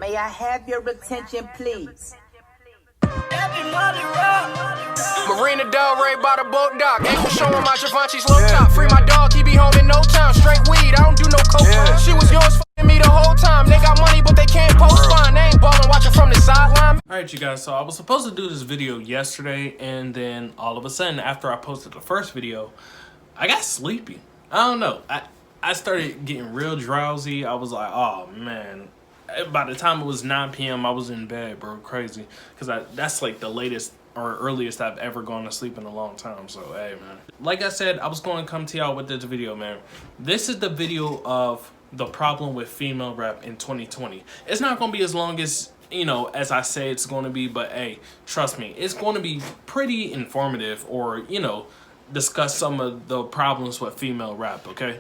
May I have your attention, please? Marina Del Rey by the boat dock. Ain't gon' show him my Givenchy's low top. Free my dog, he be home in no time. Straight weed, I don't do no coke. She was yours f***ing me the whole time. They got money, but they can't post fine. They ain't ballin', watchin' from the sideline. Alright, you guys, so I was supposed to do this video yesterday, and then all of a sudden, after I posted the first video, I got sleepy. I don't know. I started getting real drowsy. I was like, oh man. By the time it was 9 p.m., I was in bed, bro. Crazy. Because that's like the latest or earliest I've ever gone to sleep in a long time. So, hey, man. Like I said, I was going to come to y'all with this video, man. This is the video of the problem with female rap in 2020. It's not going to be as long as, you know, as I say it's going to be. But, hey, trust me. It's going to be pretty informative or, you know, discuss some of the problems with female rap, okay?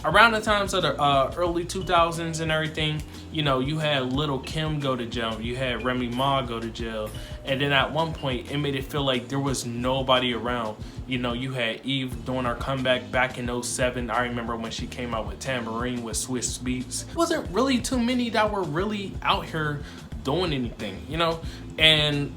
Around the times of the early 2000s and everything, you know, you had Lil' Kim go to jail, you had Remy Ma go to jail, and then at one point, it made it feel like there was nobody around. You know, you had Eve doing her comeback back in 07. I remember when she came out with Tambourine with Swiss Beats. Wasn't really too many that were really out here doing anything, you know? And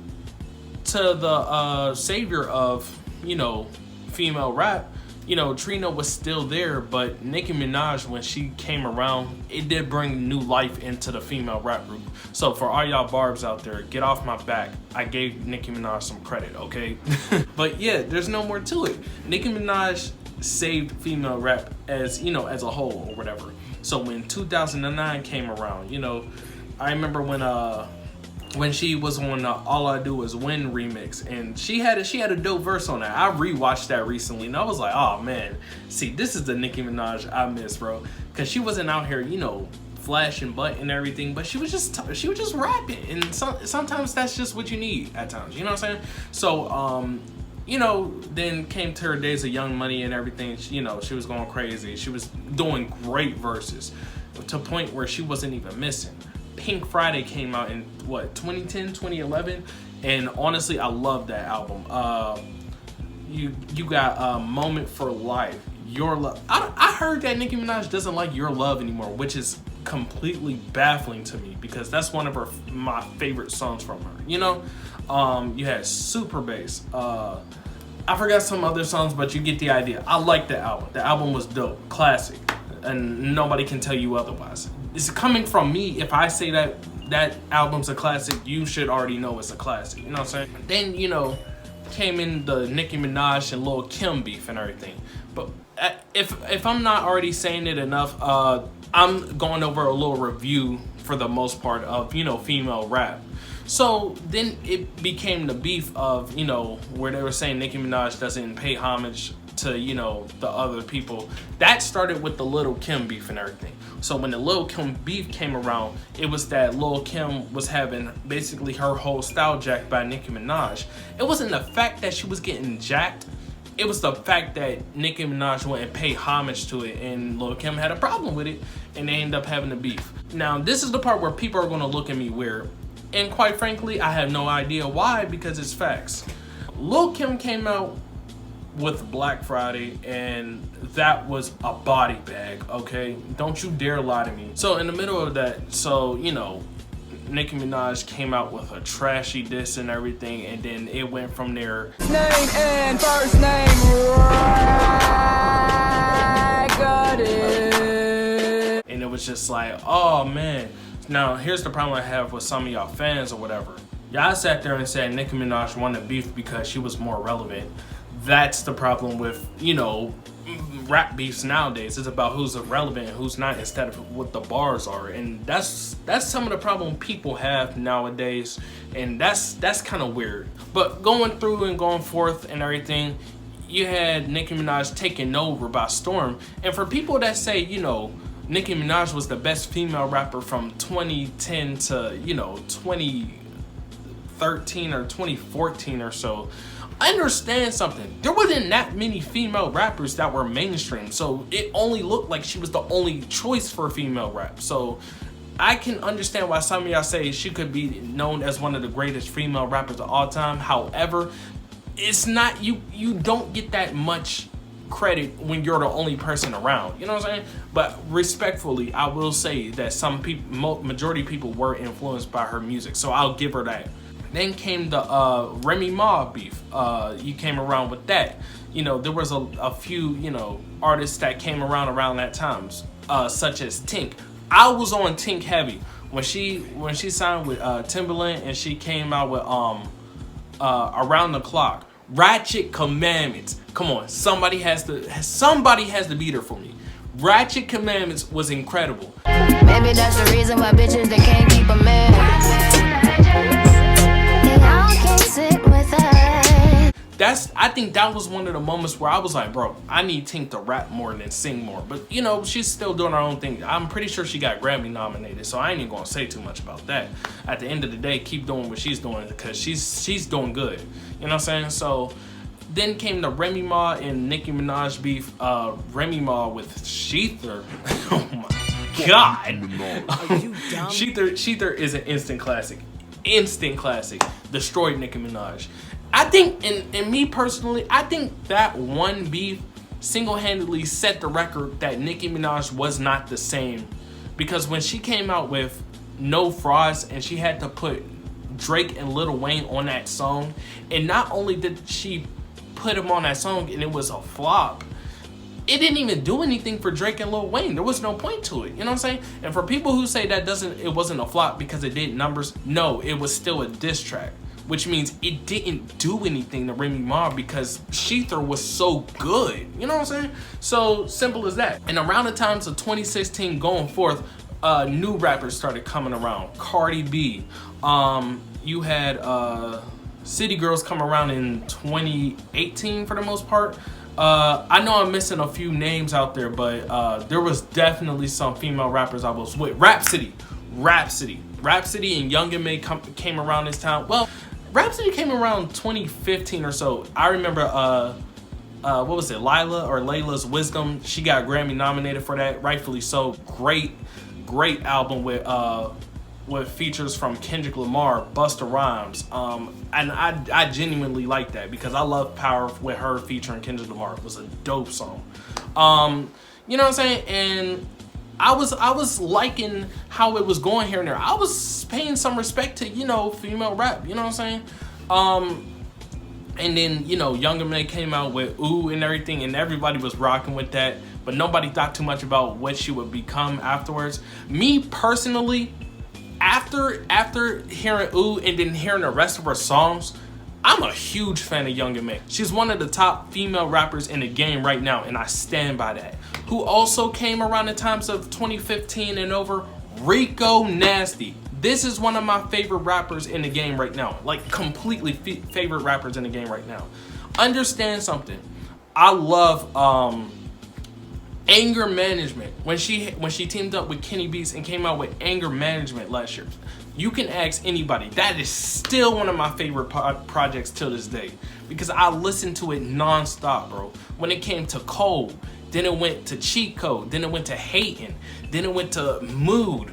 to the savior of, you know, female rap, you know, Trina was still there, but Nicki Minaj, when she came around, it did bring new life into the female rap group. So for all y'all barbs out there, get off my back. I gave Nicki Minaj some credit, okay? But yeah, there's no more to it. Nicki Minaj saved female rap as, you know, as a whole or whatever. So when 2009 came around, you know, I remember when she was on All I Do Is Win remix, and she had a dope verse on that. I rewatched that recently, and I was like, oh man, see, this is the Nicki Minaj I miss, bro, because she wasn't out here, you know, flashing butt and everything, but she was just rapping, and sometimes that's just what you need at times, you know what I'm saying? So you know, then came to her days of Young Money and everything. You know, she was going crazy. She was doing great verses to a point where she wasn't even missing. Pink Friday came out in what, 2010, 2011, and honestly, I love that album. You got Moment for Life, Your Love. I heard that Nicki Minaj doesn't like Your Love anymore, which is completely baffling to me because that's one of my favorite songs from her. You know, you had Super Bass. I forgot some other songs, but you get the idea. I like the album. The album was dope, classic, and nobody can tell you otherwise. It's coming from me. If I say that album's a classic, you should already know it's a classic. You know what I'm saying? Then, you know, came in the Nicki Minaj and Lil' Kim beef and everything. But if I'm not already saying it enough, I'm going over a little review for the most part of, you know, female rap. So then it became the beef of, you know, where they were saying Nicki Minaj doesn't pay homage to, you know, the other people. That started with the Lil' Kim beef and everything. So when the Lil' Kim beef came around, it was that Lil' Kim was having basically her whole style jacked by Nicki Minaj. It wasn't the fact that she was getting jacked. It was the fact that Nicki Minaj wouldn't pay homage to it, and Lil' Kim had a problem with it, and they ended up having a beef. Now, this is the part where people are going to look at me weird. And quite frankly, I have no idea why, because it's facts. Lil' Kim came out with Black Friday, and that was a body bag, okay? Don't you dare lie to me. So in the middle of that, so, you know, Nicki Minaj came out with a trashy diss and everything, and then it went from there. Name and first name, right, got it. And it was just like, oh man. Now, here's the problem I have with some of y'all fans or whatever. Y'all sat there and said Nicki Minaj won the beef because she was more relevant. That's the problem with, you know, rap beefs nowadays. It's about who's irrelevant and who's not instead of what the bars are. And that's some of the problem people have nowadays. And that's kind of weird. But going through and going forth and everything, you had Nicki Minaj taking over by storm. And for people that say, you know, Nicki Minaj was the best female rapper from 2010 to, you know, 2013 or 2014 or so, understand something. There wasn't that many female rappers that were mainstream, so it only looked like she was the only choice for female rap. So I can understand why some of y'all say she could be known as one of the greatest female rappers of all time. However, it's not, you don't get that much credit when you're the only person around. You know what I'm saying? But respectfully, I will say that some people, majority of people were influenced by her music. So I'll give her that. Then came the Remy Ma beef. You came around with that. You know, there was a few, you know, artists that came around that times, such as Tink. I was on Tink heavy when she signed with Timberland, and she came out with Around the Clock. Ratchet Commandments. Come on, somebody has to beat her for me. Ratchet Commandments was incredible. Maybe that's the reason why bitches they can't keep a man. They all can't sit with us. I think that was one of the moments where I was like, bro, I need Tink to rap more than sing more. But you know, she's still doing her own thing. I'm pretty sure she got Grammy nominated, so I ain't even gonna say too much about that. At the end of the day, keep doing what she's doing because she's doing good. You know what I'm saying? So then came the Remy Ma and Nicki Minaj beef. Remy Ma with Sheether. Oh my god. Are you dumb? Sheether is an instant classic. Instant classic. Destroyed Nicki Minaj. I think, and me personally, I think that one beef single-handedly set the record that Nicki Minaj was not the same. Because when she came out with No Frost and she had to put Drake and Lil Wayne on that song, and not only did she put him on that song and it was a flop, it didn't even do anything for Drake and Lil Wayne. There was no point to it. You know what I'm saying? And for people who say it wasn't a flop because it did numbers, no, it was still a diss track. Which means it didn't do anything to Remy Ma because Sheether was so good. You know what I'm saying? So simple as that. And around the times of 2016 going forth, new rappers started coming around. Cardi B. You had City Girls come around in 2018 for the most part. I know I'm missing a few names out there, but there was definitely some female rappers I was with. Rhapsody and Young and May came around this time. Well, Rhapsody came around 2015 or so. I remember, what was it, Layla's Wisdom. She got Grammy nominated for that, rightfully so. Great album with features from Kendrick Lamar, Busta Rhymes. And I genuinely like that because I love Power with her featuring Kendrick Lamar. It was a dope song. You know what I'm saying? And I was liking how it was going here and there. I was paying some respect to, you know, female rap. You know what I'm saying? And then, you know, Young M.A came out with Ooh and everything, and everybody was rocking with that. But nobody thought too much about what she would become afterwards. Me personally, after hearing Ooh and then hearing the rest of her songs, I'm a huge fan of Young M.A. She's one of the top female rappers in the game right now, and I stand by that. Who also came around the times of 2015 and over? Rico Nasty. This is one of my favorite rappers in the game right now. Like, completely favorite rappers in the game right now. Understand something. I love Anger Management. When she teamed up with Kenny Beats and came out with Anger Management last year. You can ask anybody. That is still one of my favorite projects till this day. Because I listened to it non-stop, bro. When it came to Cold, then it went to Cheat Code, then it went to Hatin', then it went to Mood,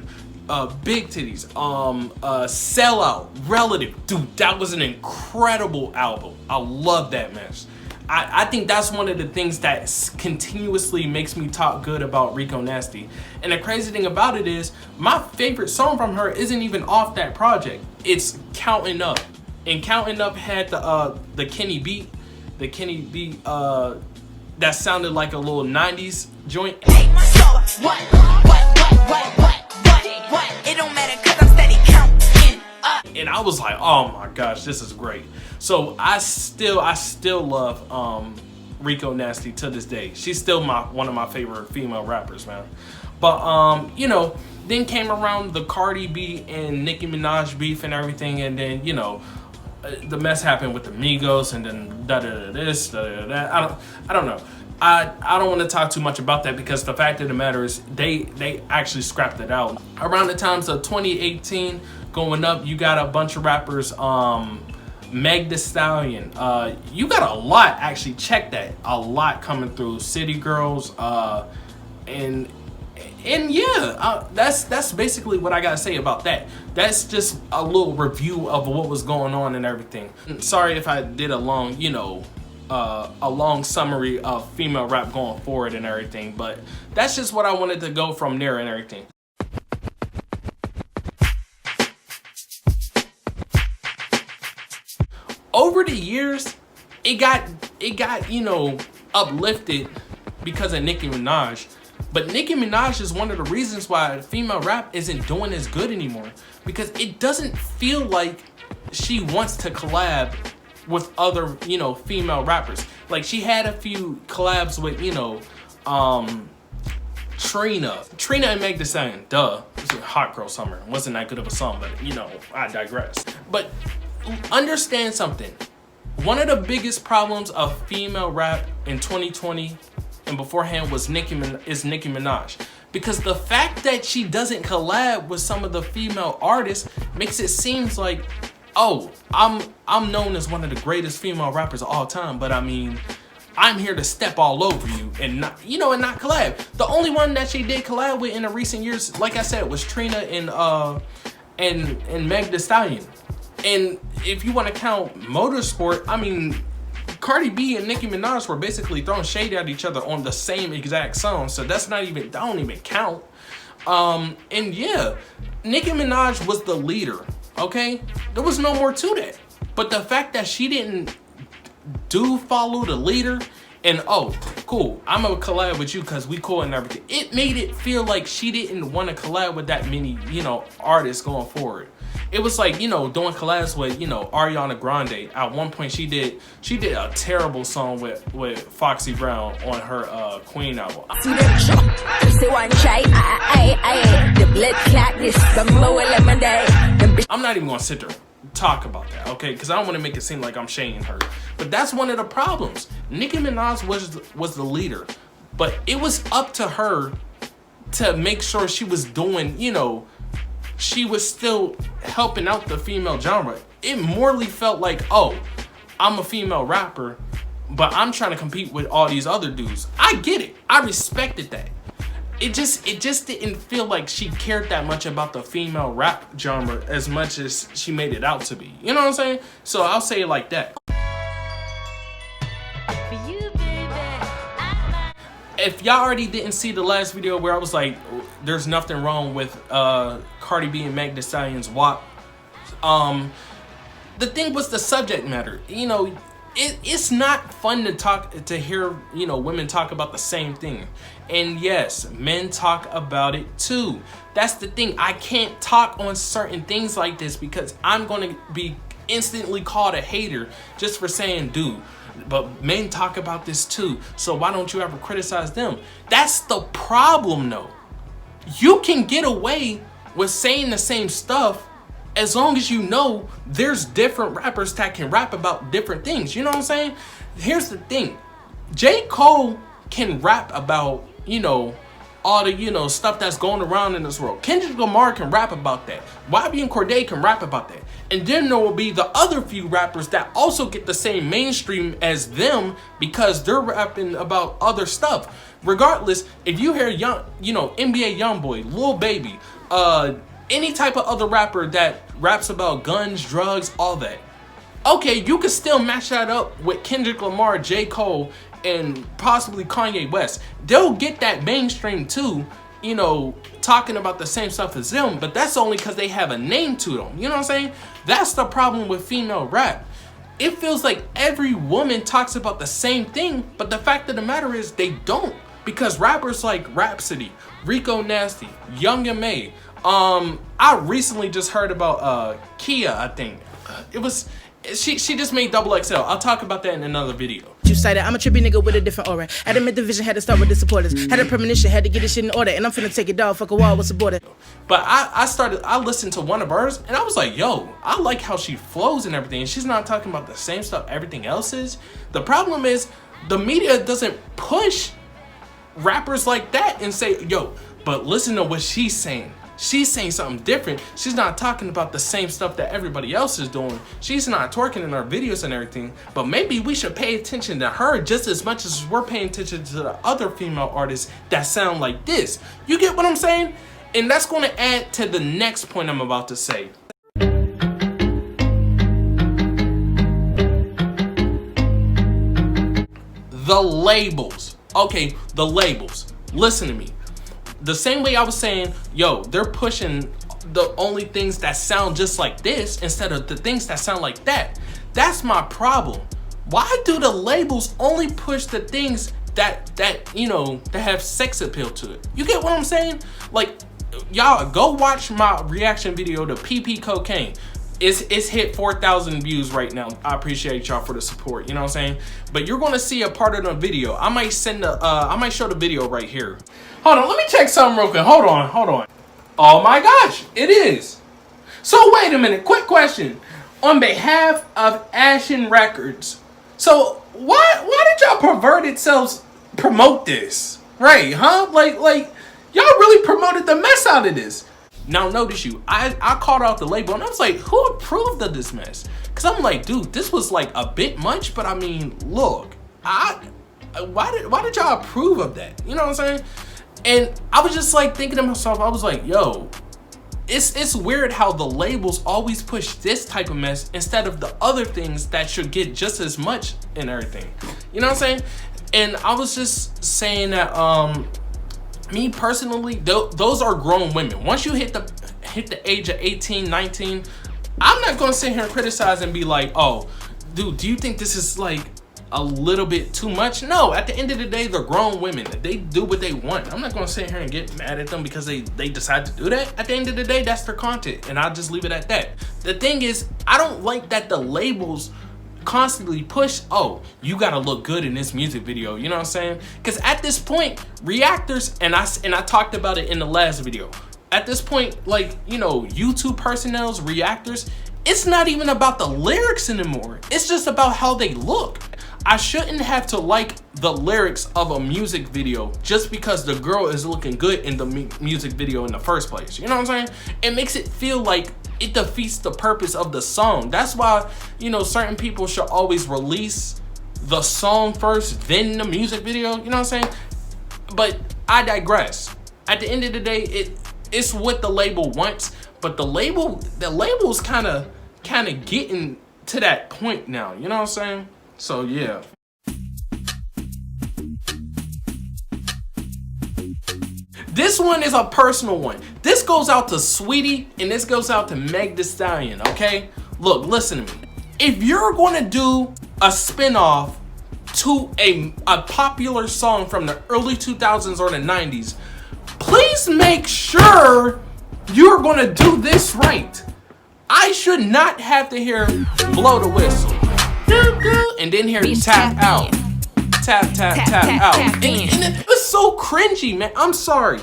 Big Titties, Sellout, Relative. Dude, that was an incredible album. I love that mess. I think that's one of the things that continuously makes me talk good about Rico Nasty. And the crazy thing about it is, my favorite song from her isn't even off that project. It's Counting Up. And Counting Up had the Kenny beat. The Kenny beat that sounded like a little 90s joint. What? It don't matter cause I'm steady counting up. And I was like, oh my gosh, this is great. So I still love Rico Nasty to this day. She's still one of my favorite female rappers, man. But you know, then came around the Cardi B and Nicki Minaj beef and everything, and then, you know, the mess happened with the Migos, and then this, that. I don't know. I don't want to talk too much about that because the fact of the matter is they actually scrapped it out. Around the times of 2018 going up, you got a bunch of rappers, Meg Thee Stallion. You got a lot, actually, check that. A lot coming through. City Girls, and yeah, that's basically what I gotta say about that. That's just a little review of what was going on and everything. Sorry if I did a long, you know, a long summary of female rap going forward and everything, but that's just what I wanted to go from there and everything. Over the years, it got you know, uplifted because of Nicki Minaj. But Nicki Minaj is one of the reasons why female rap isn't doing as good anymore, because it doesn't feel like she wants to collab with other, you know, female rappers. Like, she had a few collabs with, you know, Trina and Meg Thee Stallion. Duh, it was a Hot Girl Summer. It wasn't that good of a song, but, you know, I digress. But understand something. One of the biggest problems of female rap in 2020 and beforehand was Nicki Minaj. Because the fact that she doesn't collab with some of the female artists makes it seem like, oh, I'm known as one of the greatest female rappers of all time, but I mean, I'm here to step all over you and not, you know, and not collab. The only one that she did collab with in the recent years, like I said, was Trina and Meg Thee Stallion. And if you want to count motorsport, I mean, Cardi B and Nicki Minaj were basically throwing shade at each other on the same exact song, so that's not even, that don't even count. And yeah, Nicki Minaj was the leader, okay? There was no more to that. But the fact that she didn't follow the leader and, oh, cool, I'm gonna collab with you because we cool and everything, it made it feel like she didn't want to collab with that many, you know, artists going forward. It was like, you know, doing collabs with, you know, Ariana Grande. At one point, she did a terrible song with Foxy Brown on her Queen album. I'm not even gonna sit there and talk about that, okay? Because I don't want to make it seem like I'm shaming her. But that's one of the problems. Nicki Minaj was the leader, but it was up to her to make sure she was doing, you know, she was still helping out the female genre. It morally felt like, oh, I'm a female rapper, but I'm trying to compete with all these other dudes. I get it. I respected that. It just didn't feel like she cared that much about the female rap genre as much as she made it out to be. You know what I'm saying? So I'll say it like that. If y'all already didn't see the last video where I was like, there's nothing wrong with Cardi B and Meg Thee Stallion's WAP, the thing was the subject matter. You know, it's not fun to hear, you know, women talk about the same thing. And yes, men talk about it too. That's the thing. I can't talk on certain things like this because I'm going to be instantly called a hater just for saying, dude, but men talk about this too, so why don't you ever criticize them? That's the problem though. You can get away with saying the same stuff as long as you know there's different rappers that can rap about different things. You know what I'm saying? Here's the thing. J. Cole can rap about, you know, all the, you know, stuff that's going around in this world. Kendrick Lamar can rap about that. YB and Cordae can rap about that. And then there will be the other few rappers that also get the same mainstream as them because they're rapping about other stuff. Regardless, if you hear young, you know, NBA Youngboy, Lil Baby, any type of other rapper that raps about guns, drugs, all that, okay, you can still match that up with Kendrick Lamar, J. Cole, and possibly Kanye West. They'll get that mainstream too, you know, talking about the same stuff as them, but that's only because they have a name to them. You know what I'm saying? That's the problem with female rap. It feels like every woman talks about the same thing, but the fact of the matter is they don't. Because rappers like Rhapsody, Rico Nasty, Young M.A. I recently just heard about Kia, I think. She just made XXL. I'll talk about that in another video. You cited, I'm a trippy nigga with a different aura. Had to make the vision, had to start with the supporters. Had a premonition, had to get this shit in order. And I'm finna take it down, fuck a wall, what's the border? But I listened to one of hers and I was like, yo, I like how she flows and everything. And she's not talking about the same stuff everything else is. The problem is the media doesn't push rappers like that and say, yo, but listen to what she's saying. She's saying something different. She's not talking about the same stuff that everybody else is doing. She's not twerking in her videos and everything. But maybe we should pay attention to her just as much as we're paying attention to the other female artists that sound like this. You get what I'm saying? And that's going to add to the next point I'm about to say. the labels. Okay, the labels. Listen to me. The same way I was saying, yo, they're pushing the only things that sound just like this instead of the things that sound like that. That's my problem. Why do the labels only push the things that you know, that have sex appeal to it? You get what I'm saying? Like, y'all go watch my reaction video to PP Cocaine. It's hit 4,000 views right now. I appreciate y'all for the support, you know what I'm saying? But you're gonna see a part of the video. I might show the video right here. Hold on, let me check something real quick. Hold on. Oh my gosh, it is. So wait a minute, quick question. On behalf of Ashen Records, so why did y'all perverted selves promote this? Right, huh? Like y'all really promoted the mess out of this. Now notice I called out the label and I was like, who approved of this mess? Cause I'm like, dude, this was like a bit much, but I mean, look, why did y'all approve of that? You know what I'm saying? And I was just like thinking to myself, I was like, yo, it's weird how the labels always push this type of mess instead of the other things that should get just as much and everything. You know what I'm saying? And I was just saying that me personally, those are grown women. Once you hit the age of 18, 19, I'm not gonna sit here and criticize and be like, oh, dude, do you think this is like a little bit too much? No, at the end of the day, they're grown women. They do what they want. I'm not gonna sit here and get mad at them because they decide to do that. At the end of the day, that's their content, and I'll just leave it at that. The thing is, I don't like that the labels constantly push, oh, you gotta look good in this music video, you know what I'm saying? Because at this point, reactors, and I talked about it in the last video, at this point, like, you know, YouTube personnel's reactors, it's not even about the lyrics anymore. It's just about how they look. I shouldn't have to like the lyrics of a music video just because the girl is looking good in the music video in the first place. You know what I'm saying? It makes it feel like it defeats the purpose of the song. That's why, you know, certain people should always release the song first, then the music video. You know what I'm saying? But I digress. At the end of the day, it's what the label wants, but the label's kind of getting to that point now. You know what I'm saying? So yeah. This one is a personal one. This goes out to Sweetie and this goes out to Meg Thee Stallion, okay? Look, listen to me. If you're gonna do a spinoff to a popular song from the early 2000s or the 90s, please make sure you're gonna do this right. I should not have to hear Blow the Whistle and then hear Tap Out. Tap out. And it was so cringy, man. I'm sorry.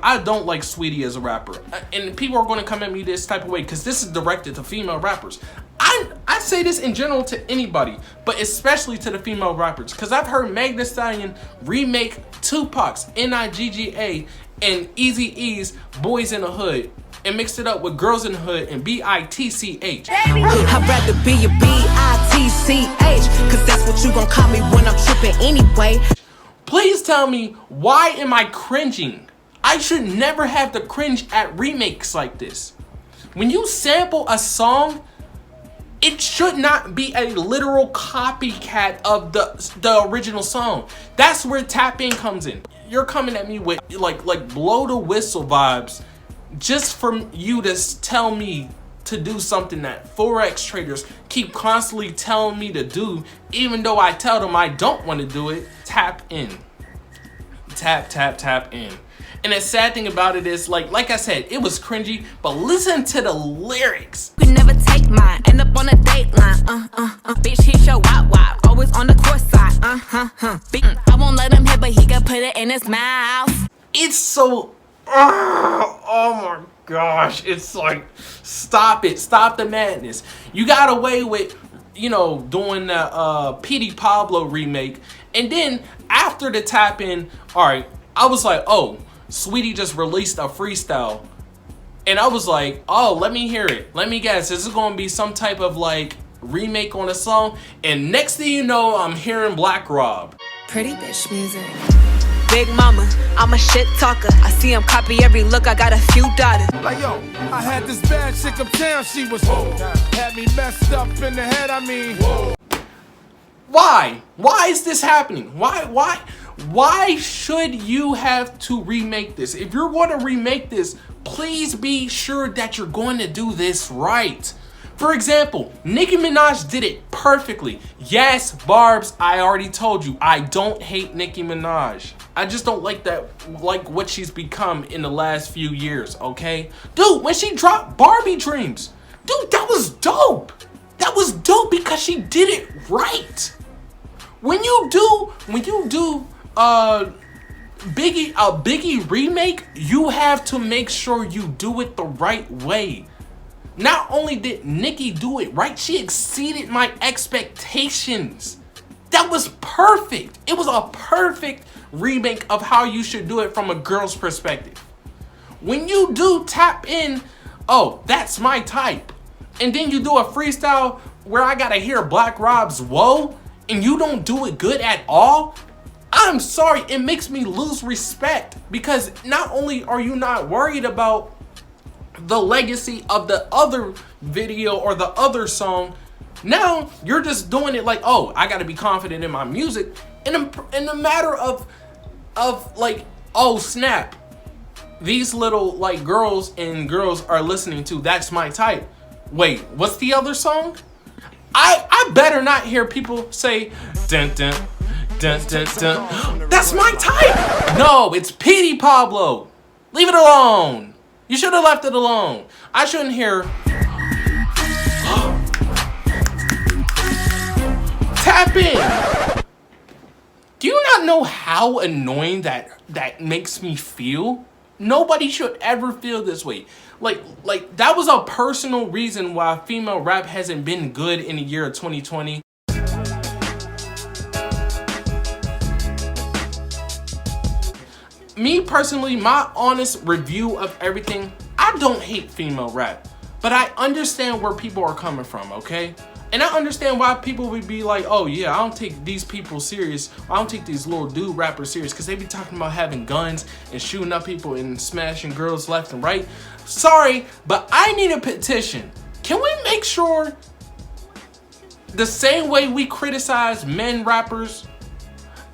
I don't like Sweetie as a rapper. And people are going to come at me this type of way because this is directed to female rappers. I say this in general to anybody, but especially to the female rappers. Because I've heard Meg Thee Stallion remake Tupac's Nigga and Eazy-E's Boys in the Hood and mixed it up with Girls in the Hood and BITCH. I'd rather be a BITCH, cause that's what you gon' call me when I'm tripping anyway. Please tell me, why am I cringing? I should never have to cringe at remakes like this. When you sample a song, it should not be a literal copycat of the original song. That's where Tap In comes in. You're coming at me with like Blow the Whistle vibes just for you to tell me to do something that Forex traders keep constantly telling me to do, even though I tell them I don't want to do it. Tap in. Tap in. And the sad thing about it is, like I said, it was cringy, but listen to the lyrics. You can never take mine, end up on a dateline. Bitch, hit your wop, always on the course side. I won't let him hit, but he can put it in his mouth. It's so, oh my gosh, it's like, stop it, stop the madness. You got away with, you know, doing the Petey Pablo remake, and then after the Tap In, all right, I was like, oh, Sweetie just released a freestyle, and I was like, oh, let me hear it. Let me guess, this is gonna be some type of like remake on a song, and next thing you know, I'm hearing Black Rob. Pretty bitch music. Big mama, I'm a shit talker. I see him copy every look, I got a few daughters. Like yo, I had this bad chick uptown, she was whoa. Had me messed up in the head, I mean whoa. Why? Why is this happening? Why should you have to remake this? If you're going to remake this, please be sure that you're going to do this right. For example, Nicki Minaj did it perfectly. Yes, Barbs, I already told you, I don't hate Nicki Minaj. I just don't like what she's become in the last few years, okay? Dude, when she dropped Barbie Dreams, dude, that was dope. That was dope because she did it right. When you do a Biggie remake, you have to make sure you do it the right way. Not only did Nicki do it right, she exceeded my expectations. That was perfect. It was a perfect remake of how you should do it from a girl's perspective. When you do tap in, oh, that's my type, and then you do a freestyle where I gotta hear Black Rob's whoa, and you don't do it good at all, I'm sorry, it makes me lose respect, because not only are you not worried about the legacy of the other video or the other song, now you're just doing it like, oh, I gotta be confident in my music, in the matter of like, oh snap, these little like girls are listening to That's My Type. Wait, what's the other song? I better not hear people say dun dun dun dun dun. That's My Type. No, it's Petey Pablo. Leave it alone. You should have left it alone. I shouldn't hear tap in. Do you not know how annoying that makes me feel? Nobody should ever feel this way. Like that was a personal reason why female rap hasn't been good in the year of 2020. Me personally, my honest review of everything, I don't hate female rap, but I understand where people are coming from, okay? And I understand why people would be like, oh yeah, I don't take these people serious. I don't take these little dude rappers serious, because they be talking about having guns and shooting up people and smashing girls left and right. Sorry, but I need a petition. Can we make sure the same way we criticize men rappers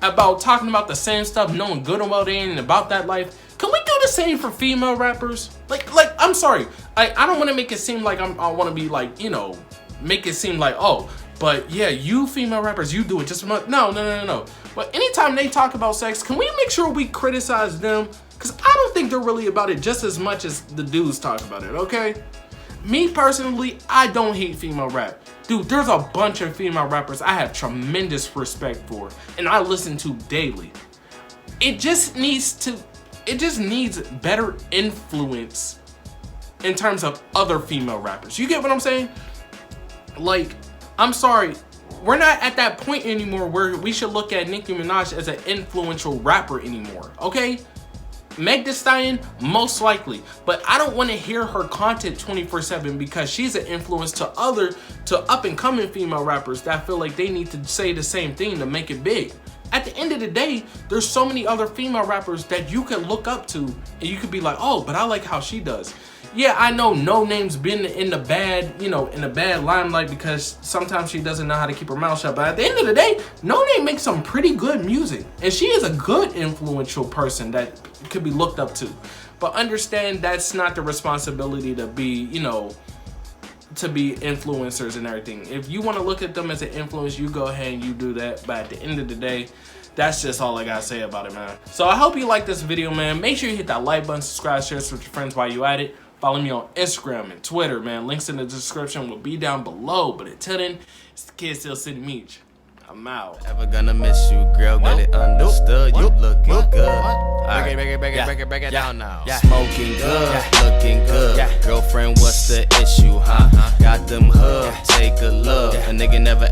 about talking about the same stuff, knowing good and well they ain't about that life, can we do the same for female rappers? Like I'm sorry, I don't want to make it seem like I want to be like, you know, make it seem like, oh, but yeah, you female rappers, you do it just as much. No. But anytime they talk about sex, can we make sure we criticize them? Because I don't think they're really about it just as much as the dudes talk about it, okay? Me personally, I don't hate female rap. Dude, there's a bunch of female rappers I have tremendous respect for, and I listen to daily. It just needs better influence in terms of other female rappers. You get what I'm saying? Like, I'm sorry, we're not at that point anymore where we should look at Nicki Minaj as an influential rapper anymore, okay? Meg Thee Stallion, most likely, but I don't want to hear her content 24/7 because she's an influence to up and coming female rappers that feel like they need to say the same thing to make it big. At the end of the day, there's so many other female rappers that you can look up to and you could be like, oh, but I like how she does. Yeah, I know No Name's been in the bad, in the bad limelight because sometimes she doesn't know how to keep her mouth shut. But at the end of the day, No Name makes some pretty good music. And she is a good influential person that could be looked up to. But understand that's not the responsibility to be, to be influencers and everything. If you want to look at them as an influence, you go ahead and you do that. But at the end of the day, that's just all I gotta say about it, man. So I hope you like this video, man. Make sure you hit that like button, subscribe, share this with your friends while you at it. Follow me on Instagram and Twitter, man. Links in the description will be down below. But until then, it's the Kid Still City Meech. I'm out. Ever gonna miss you, girl? Get it understood. You looking good. Break it down now. Smoking good, looking good. Girlfriend, what's the issue, huh? Got them hoods, take a look. A nigga never